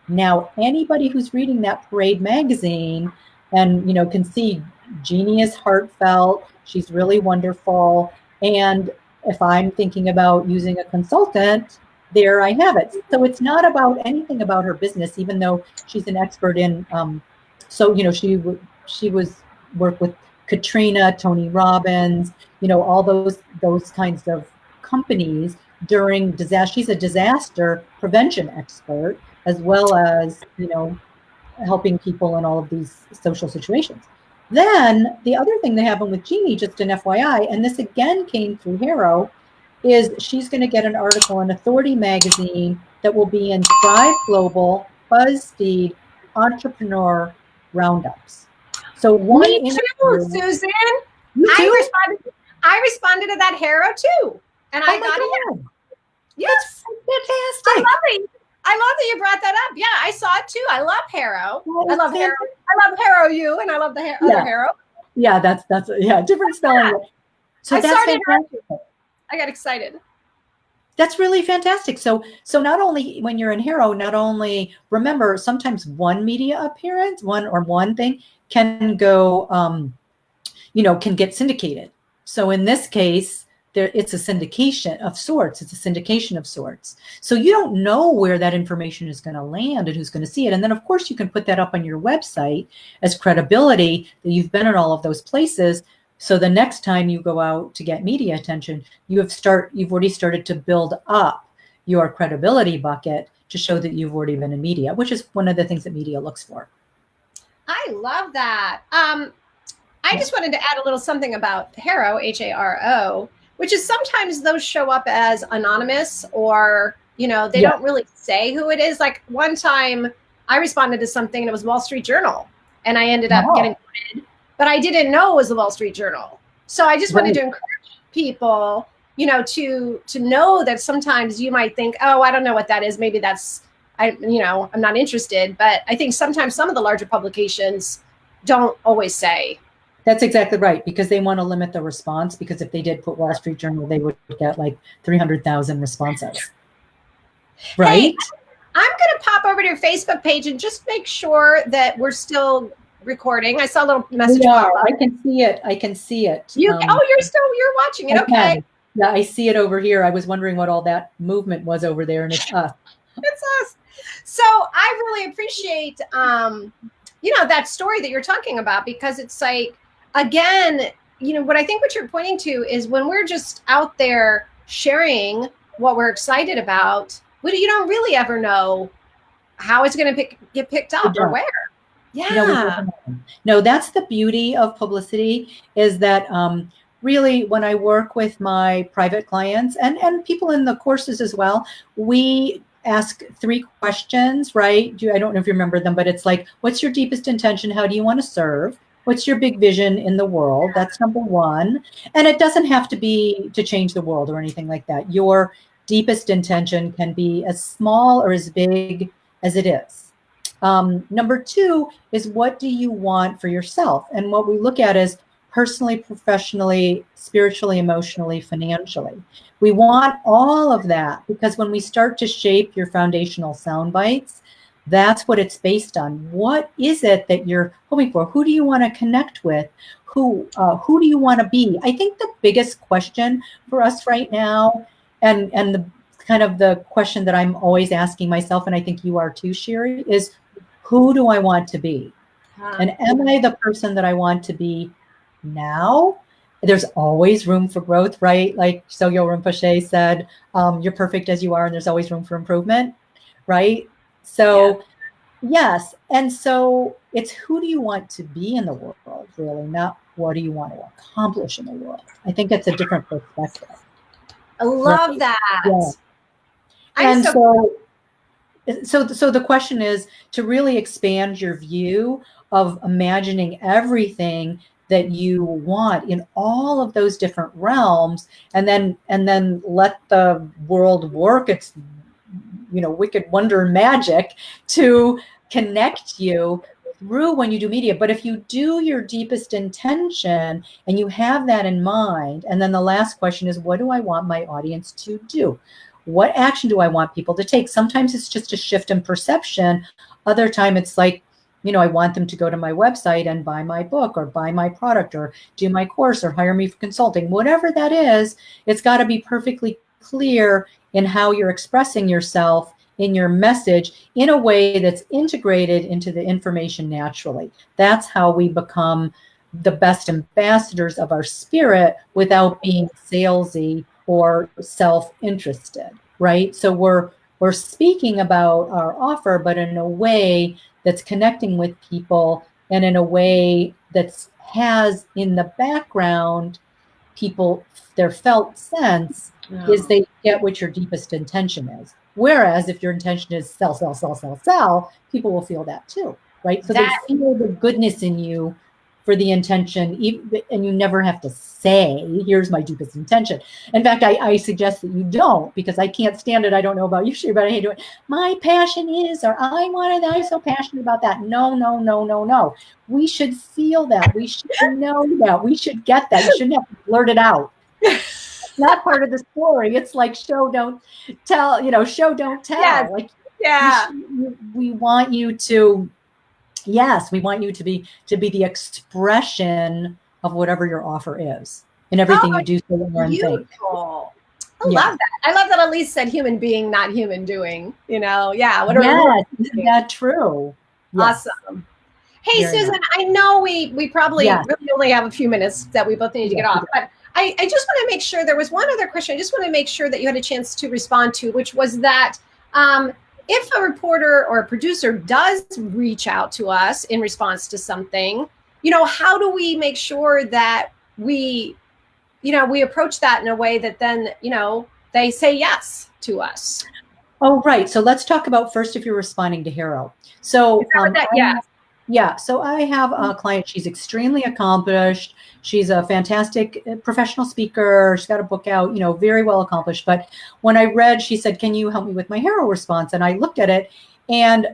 Speaker 1: Now, anybody who's reading that Parade magazine and, you know, can see Jeannie is heartfelt. She's really wonderful. And if I'm thinking about using a consultant, there I have it. So it's not about anything about her business, even though she's an expert in, so, you know, she was worked with Katrina, Tony Robbins, you know, all those kinds of companies during disaster. She's a disaster prevention expert, as well as, you know, helping people in all of these social situations. Then the other thing that happened with Jeannie, just an FYI, and this again came through Harrow, is she's going to get an article in Authority magazine that will be in Thrive Global, BuzzFeed, Entrepreneur Roundups. So
Speaker 2: me too, Susan. I responded to that Harrow too, and I got it. Yes,
Speaker 1: fantastic.
Speaker 2: I love that you brought that up. Yeah, I saw it too. I love Harrow. I love Harrow. I love Harrow you, and I love the other Harrow.
Speaker 1: Yeah, that's different spelling. So that's fantastic.
Speaker 2: I got excited.
Speaker 1: That's really fantastic. So not only when you're in Harrow, not only remember sometimes one media appearance, one thing can go, can get syndicated. So in this case, it's a syndication of sorts. So you don't know where that information is going to land and who's going to see it. And then of course you can put that up on your website as credibility that you've been in all of those places. So the next time you go out to get media attention, you've already started to build up your credibility bucket to show that you've already been in media, which is one of the things that media looks for.
Speaker 2: I love that. I just wanted to add a little something about Harrow, H-A-R-O, which is sometimes those show up as anonymous or, they don't really say who it is. Like one time I responded to something and it was Wall Street Journal and I ended up getting quoted, but I didn't know it was the Wall Street Journal. So I just wanted to encourage people, to know that sometimes you might think, oh, I don't know what that is. Maybe that's, I'm not interested. But I think sometimes some of the larger publications don't always say.
Speaker 1: That's exactly right, because they want to limit the response, because if they did put Wall Street Journal, they would get like 300,000 responses. Right?
Speaker 2: Hey, I'm going to pop over to your Facebook page and just make sure that we're still recording. I saw a little message.
Speaker 1: I can see it.
Speaker 2: You're watching it. Okay.
Speaker 1: Yeah, I see it over here. I was wondering what all that movement was over there, and it's us.
Speaker 2: It's us. So I really appreciate, that story that you're talking about, because it's like, again, what you're pointing to is when we're just out there sharing what we're excited about, you don't really ever know how it's going to get picked up or where. Yeah.
Speaker 1: No, that's the beauty of publicity, is that really when I work with my private clients and people in the courses as well, we ask 3 questions, right? I don't know if you remember them, but it's like, what's your deepest intention? How do you want to serve? What's your big vision in the world? That's number 1. And it doesn't have to be to change the world or anything like that. Your deepest intention can be as small or as big as it is. Number 2 is, what do you want for yourself? And what we look at is personally, professionally, spiritually, emotionally, financially. We want all of that, because when we start to shape your foundational sound bites, that's what it's based on. What is it that you're hoping for? Who do you want to connect with? Who do you want to be? I think the biggest question for us right now, and the kind of the question that I'm always asking myself, and I think you are too, Sherry, is who do I want to be? And am I the person that I want to be now? There's always room for growth, right? Like Sogyal Rinpoche said, you're perfect as you are, and there's always room for improvement, right? So, yes. And so it's who do you want to be in the world, really, not what do you want to accomplish in the world. I think it's a different perspective.
Speaker 2: I love
Speaker 1: Right?
Speaker 2: that.
Speaker 1: Yeah. And so the question is to really expand your view of imagining everything that you want in all of those different realms, and then let the world work its wicked wonder and magic to connect you through when you do media. But if you do your deepest intention and you have that in mind, and then the last question is, what do I want my audience to do? What action do I want people to take? Sometimes it's just a shift in perception. Other time it's like, I want them to go to my website and buy my book or buy my product or do my course or hire me for consulting. Whatever that is, it's got to be perfectly clear in how you're expressing yourself in your message in a way that's integrated into the information naturally. That's how we become the best ambassadors of our spirit without being salesy or self-interested, right? So we're speaking about our offer, but in a way that's connecting with people and in a way that has in the background people, their felt sense is they get what your deepest intention is. Whereas if your intention is sell, sell, sell, sell, sell, people will feel that too, right? So they feel the goodness in you for the intention, and you never have to say, here's my deepest intention. In fact, I suggest that you don't, because I can't stand it. I don't know about you, Sheree, but I hate doing it. My passion is, or I wanted that, I'm so passionate about that. No, no, no, no, no. We should feel that. We should know that. We should get that. You shouldn't have to blurt it out. It's not part of the story. It's like show, don't tell, show, don't tell.
Speaker 2: Yes.
Speaker 1: Like,
Speaker 2: yeah.
Speaker 1: We want you to, yes, we want you to be the expression of whatever your offer is in everything you do, say, and think.
Speaker 2: I love that. I love that Elise said human being, not human doing, Yeah.
Speaker 1: Yes, isn't that true?
Speaker 2: Yes. Awesome. Hey, very Susan, nice. I know we probably really only have a few minutes that we both need to get off, but I just want to make sure there was one other question. I just want to make sure that you had a chance to respond to, which was that if a reporter or a producer does reach out to us in response to something, how do we make sure that we approach that in a way that then, they say yes to us?
Speaker 1: Oh, right. So let's talk about first if you're responding to Harrow. So so I have a client. She's extremely accomplished. She's a fantastic professional speaker. She's got a book out, very well accomplished. But when I read, she said, can you help me with my Harrow response? And I looked at it, and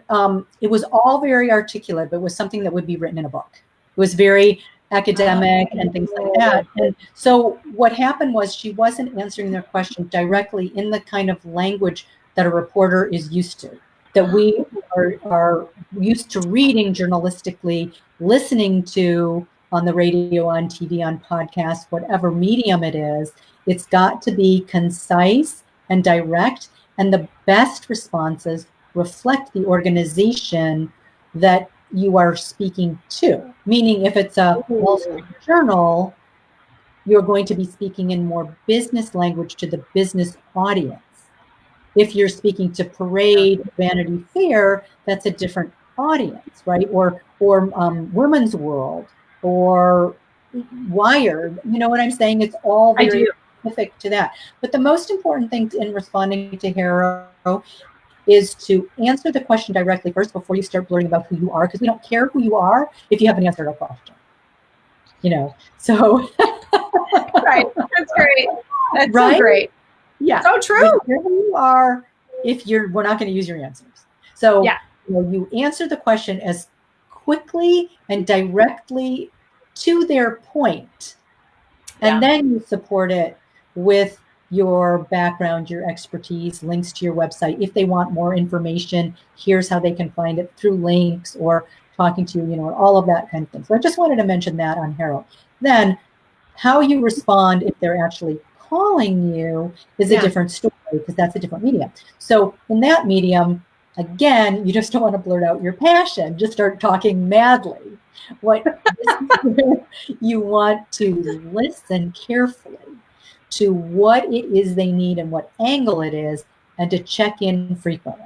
Speaker 1: it was all very articulate, but it was something that would be written in a book. It was very academic and things like that. And so what happened was she wasn't answering their question directly in the kind of language that a reporter is used to, that we are used to reading journalistically, listening to on the radio, on TV, on podcasts, whatever medium it is. It's got to be concise and direct, and the best responses reflect the organization that you are speaking to. Meaning if it's a Wall Street Journal, you're going to be speaking in more business language to the business audience. If you're speaking to Parade, Vanity Fair, that's a different audience, right? Or Women's World or Wired. You know what I'm saying? It's all very specific to that. But the most important thing in responding to Harrow is to answer the question directly first before you start blurting about who you are, because we don't care who you are if you haven't answered our question. So.
Speaker 2: Right. That's great. That's
Speaker 1: right?
Speaker 2: So great.
Speaker 1: Yeah.
Speaker 2: So true.
Speaker 1: Who you are, we're not going to use your answers. So you answer the question as quickly and directly to their point. And then you support it with your background, your expertise, links to your website. If they want more information, here's how they can find it through links or talking to you, all of that kind of thing. So I just wanted to mention that on Harrow. Then how you respond if they're actually calling you is a different story, because that's a different medium. So in that medium, Again, you just don't want to blurt out your passion. Just start talking madly. You want to listen carefully to what it is they need and what angle it is, and to check in frequently.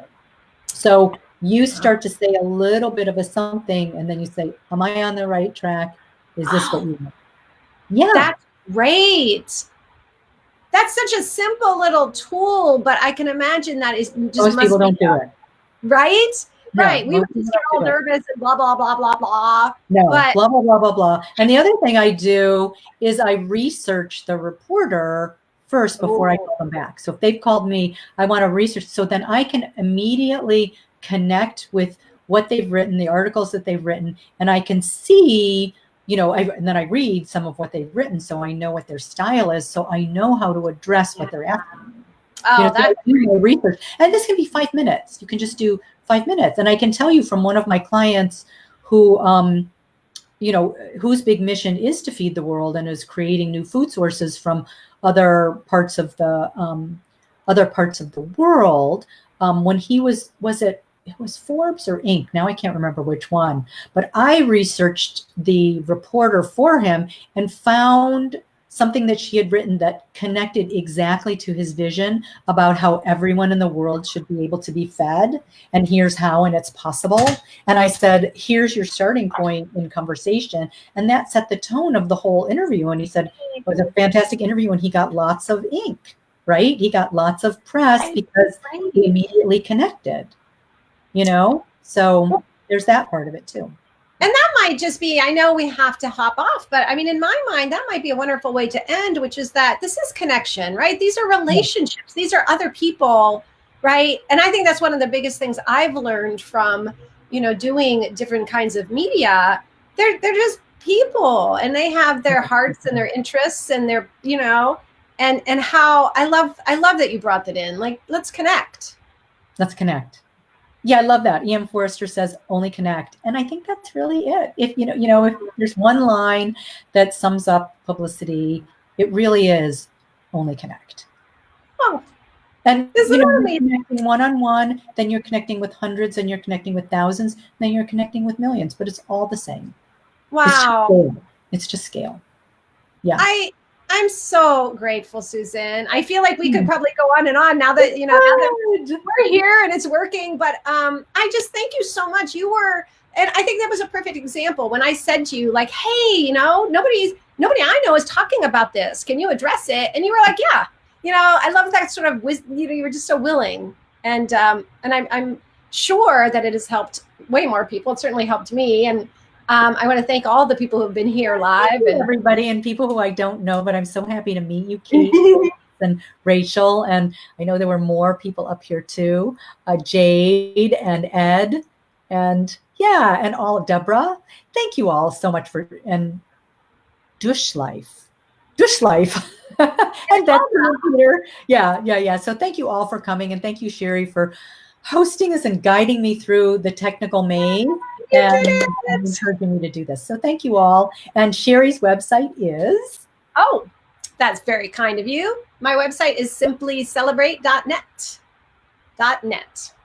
Speaker 1: So you start to say a little bit of a something, and then you say, am I on the right track? Is this what you want? Yeah.
Speaker 2: That's great. That's such a simple little tool, but I can imagine that is just
Speaker 1: most people don't do it.
Speaker 2: Right?
Speaker 1: No,
Speaker 2: right. We would just get all nervous and blah, blah, blah, blah, blah.
Speaker 1: No, but, blah, blah, blah, blah, blah. And the other thing I do is I research the reporter first before I call them back. So if they've called me, I want to research. So then I can immediately connect with what they've written, the articles that they've written, and I can see, and then I read some of what they've written, so I know what their style is, so I know how to address what they're asking.
Speaker 2: Oh, that's
Speaker 1: research. And this can be 5 minutes. You can just do 5 minutes. And I can tell you from one of my clients who, whose big mission is to feed the world and is creating new food sources from other parts of the world. When he was it was Forbes or Inc. Now I can't remember which one, but I researched the reporter for him and found something that she had written that connected exactly to his vision about how everyone in the world should be able to be fed. And here's how, and it's possible. And I said, here's your starting point in conversation. And that set the tone of the whole interview. And he said, it was a fantastic interview, and he got lots of ink, right? He got lots of press because he immediately connected, So there's that part of it too.
Speaker 2: And that might just be, I know we have to hop off, but I mean, in my mind, that might be a wonderful way to end, which is that this is connection, right? These are relationships. These are other people, right? And I think that's one of the biggest things I've learned from, doing different kinds of media. They're just people, and they have their hearts and their interests and their, and how I love that you brought that in. Like, let's connect.
Speaker 1: Let's connect. Yeah, I love that. E.M. Forrester says only connect. And I think that's really it. If if there's one line that sums up publicity, it really is only connect.
Speaker 2: Oh,
Speaker 1: and you're connecting one-on-one, then you're connecting with hundreds, and you're connecting with thousands, then you're connecting with millions, but it's all the same.
Speaker 2: Wow.
Speaker 1: It's just scale. Yeah.
Speaker 2: I'm so grateful, Susan. I feel like we could probably go on and on now that, now that we're here and it's working. But I just thank you so much. You were, and I think that was a perfect example when I said to you, like, hey, nobody I know is talking about this. Can you address it? And you were like, yeah. I love that sort of, you were just so willing. And I'm sure that it has helped way more people. It certainly helped me. And I want to thank all the people who have been here live, and
Speaker 1: everybody, and people who I don't know, but I'm so happy to meet you, Kate and Rachel. And I know there were more people up here too, Jade and Ed, and all of Deborah. Thank you all so much and Dush Life. And that's Peter. Yeah. So thank you all for coming, and thank you, Sherry, for hosting us and guiding me through the technical maze. And encouraging me to do this. So thank you all. And Sherry's website is?
Speaker 2: Oh, that's very kind of you. My website is simplycelebrate.net.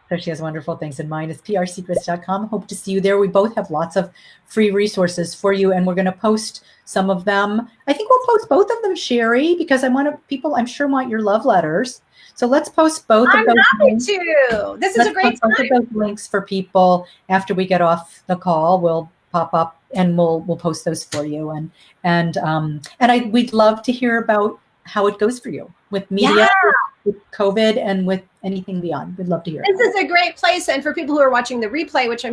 Speaker 1: So she has wonderful things. And mine is prsecrets.com. Hope to see you there. We both have lots of free resources for you, and we're going to post some of them. I think we'll post both of them, Sherry, because people I'm sure want your love letters. So let's post both of those.
Speaker 2: I'm happy to. This is a great time.
Speaker 1: Both of those links for people after we get off the call. We'll pop up and we'll post those for you. And we'd love to hear about how it goes for you with media, with COVID, and with anything beyond. We'd love to hear.
Speaker 2: This is a great place, and for people who are watching the replay, which I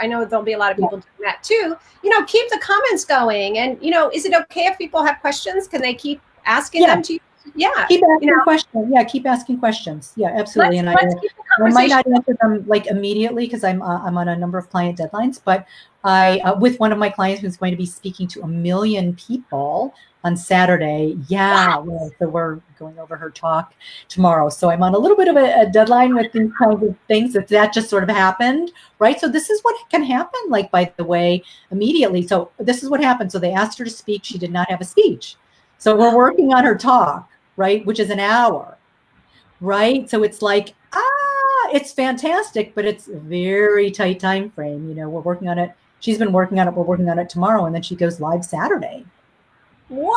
Speaker 2: know there'll be a lot of people doing that too. Keep the comments going, and is it okay if people have questions? Can they keep asking them to you? Yeah.
Speaker 1: Keep asking questions. Yeah, keep asking questions. Yeah, absolutely.
Speaker 2: Let's keep the
Speaker 1: I might not answer them like immediately because I'm on a number of client deadlines, but I with one of my clients who's going to be speaking to 1 million people on Saturday. Yeah. Well, so we're going over her talk tomorrow. So I'm on a little bit of a deadline with these kinds of things that just sort of happened, right? So this is what can happen, like, by the way, immediately. So this is what happened. So they asked her to speak. She did not have a speech. So we're working on her talk, right? Which is an hour, right? So it's like, it's fantastic, but it's a very tight time frame. We're working on it. She's been working on it. We're working on it tomorrow, and then she goes live Saturday.
Speaker 2: Wow.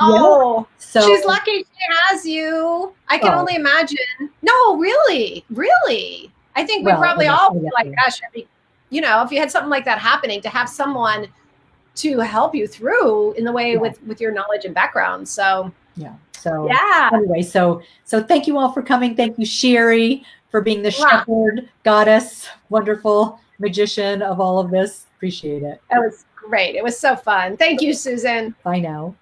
Speaker 1: Yeah. So
Speaker 2: she's lucky she has you. I can only imagine. No, really. I think we probably all feel like, gosh, if you had something like that happening, to have someone to help you through in the way with your knowledge and background. So anyway, so thank you all for coming. Thank you, Sherry, for being the shepherd, goddess, wonderful magician of all of this. Appreciate it. That was great. It was so fun. Thank you, Susan.
Speaker 1: Bye now.